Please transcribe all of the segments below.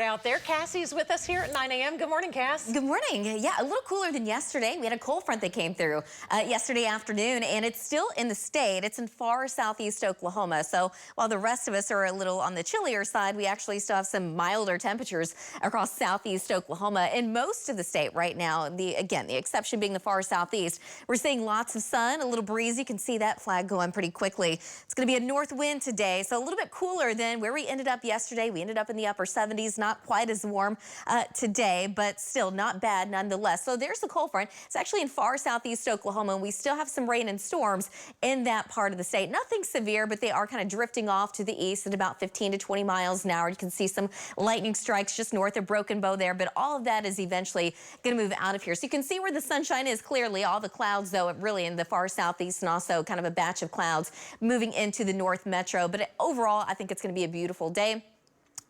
Out there, Cassie's with us here at 9 a.m. Good morning, Cass. Good morning. Yeah, a little cooler than yesterday. We had a cold front that came through yesterday afternoon, and it's still in the state. It's in far southeast Oklahoma. So while the rest of us are a little on the chillier side, we actually still have some milder temperatures across southeast Oklahoma in most of the state right now. The exception being the far southeast. We're seeing lots of sun, a little breeze. You can see that flag going pretty quickly. It's going to be a north wind today, so a little bit cooler than where we ended up yesterday. We ended up in the upper 70s. Not quite as warm today, but still not bad nonetheless. So there's the cold front. It's actually in far southeast Oklahoma, and we still have some rain and storms in that part of the state. Nothing severe, but they are kind of drifting off to the east at about 15 to 20 miles an hour. You can see some lightning strikes just north of Broken Bow there, but all of that is eventually going to move out of here. So you can see where the sunshine is clearly. All the clouds, though, really in the far southeast, and also kind of a batch of clouds moving into the north metro. But overall, I think it's going to be a beautiful day.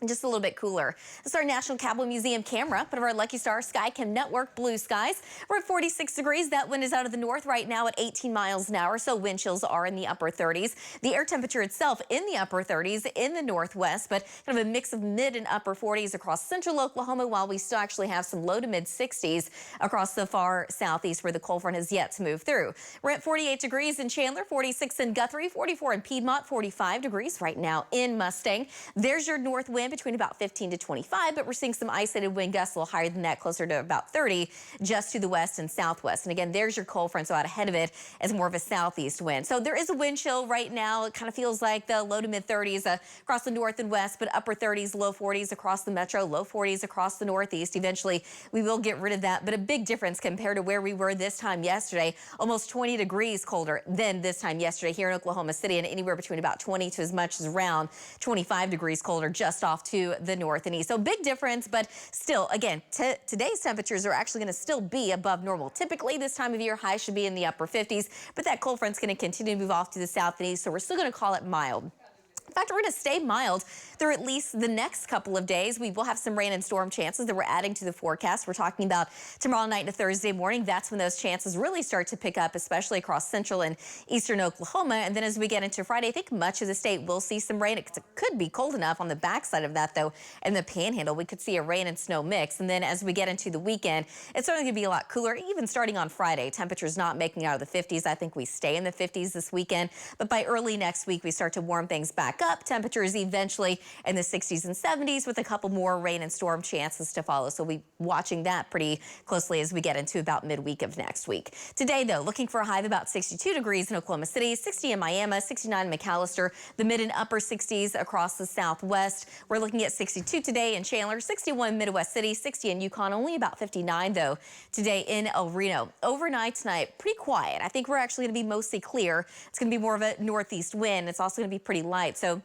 Just a little bit cooler. This is our National Cowboy Museum camera, part of our Lucky Star Skycam network, blue skies. We're at 46 degrees. That wind is out of the north right now at 18 miles an hour, so wind chills are in the upper 30s. The air temperature itself in the upper 30s in the northwest, but kind of a mix of mid and upper 40s across central Oklahoma, while we still actually have some low to mid 60s across the far southeast where the cold front has yet to move through. We're at 48 degrees in Chandler, 46 in Guthrie, 44 in Piedmont, 45 degrees right now in Mustang. There's your north wind between about 15 to 25, but we're seeing some isolated wind gusts a little higher than that, closer to about 30 just to the west and southwest. And again, there's your cold front, so out ahead of it is more of a southeast wind. So there is a wind chill right now. It kind of feels like the low to mid 30s across the north and west, but upper 30s, low 40s across the metro, low 40s across the northeast. Eventually, we will get rid of that, but a big difference compared to where we were this time yesterday. Almost 20 degrees colder than this time yesterday here in Oklahoma City, and anywhere between about 20 to as much as around 25 degrees colder just off to the north and east. So big difference, but still, again, today's temperatures are actually going to still be above normal. Typically, this time of year, highs should be in the upper 50s, but that cold front's going to continue to move off to the south and east, so we're still going to call it mild. In fact, we're going to stay mild through at least the next couple of days. We will have some rain and storm chances that we're adding to the forecast. We're talking about tomorrow night to Thursday morning. That's when those chances really start to pick up, especially across central and eastern Oklahoma. And then as we get into Friday, I think much of the state will see some rain. It could be cold enough on the backside of that, though, in the panhandle. We could see a rain and snow mix. And then as we get into the weekend, it's certainly going to be a lot cooler, even starting on Friday. Temperatures not making out of the 50s. I think we stay in the 50s this weekend. But by early next week, we start to warm things back up. Temperatures eventually in the 60s and 70s with a couple more rain and storm chances to follow. So we'll be watching that pretty closely as we get into about midweek of next week. Today, though, looking for a high of about 62 degrees in Oklahoma City, 60 in Miami, 69 in McAllister, the mid and upper 60s across the southwest. We're looking at 62 today in Chandler, 61 Midwest City, 60 in Yukon, only about 59, though, today in El Reno. Overnight tonight, pretty quiet. I think we're actually going to be mostly clear. It's going to be more of a northeast wind. It's also going to be pretty light. So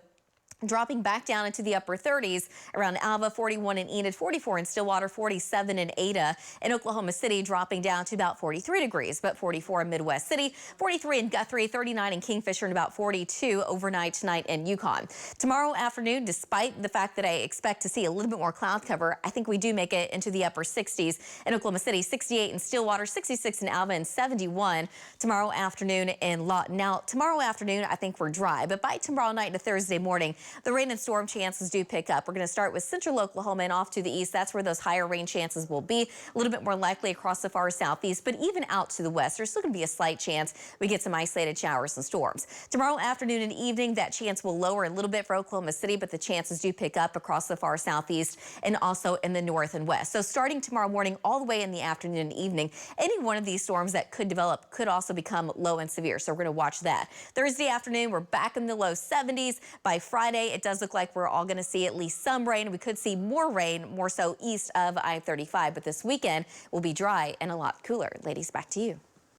dropping back down into the upper 30s around Alva, 41 in Enid, 44 in Stillwater, 47 in Ada. In Oklahoma City, dropping down to about 43 degrees, but 44 in Midwest City, 43 in Guthrie, 39 in Kingfisher, and about 42 overnight tonight in Yukon. Tomorrow afternoon, despite the fact that I expect to see a little bit more cloud cover, I think we do make it into the upper 60s in Oklahoma City, 68 in Stillwater, 66 in Alva, and 71 tomorrow afternoon in Lawton. Now, tomorrow afternoon, I think we're dry, but by tomorrow night to Thursday morning, the rain and storm chances do pick up. We're going to start with central Oklahoma and off to the east. That's where those higher rain chances will be. A little bit more likely across the far southeast, but even out to the west, there's still going to be a slight chance we get some isolated showers and storms. Tomorrow afternoon and evening, that chance will lower a little bit for Oklahoma City, but the chances do pick up across the far southeast and also in the north and west. So starting tomorrow morning all the way in the afternoon and evening, any one of these storms that could develop could also become low and severe. So we're going to watch that. Thursday afternoon, we're back in the low 70s. By Friday, it does look like we're all going to see at least some rain. We could see more rain, more so east of I-35, but this weekend will be dry and a lot cooler. Ladies, back to you.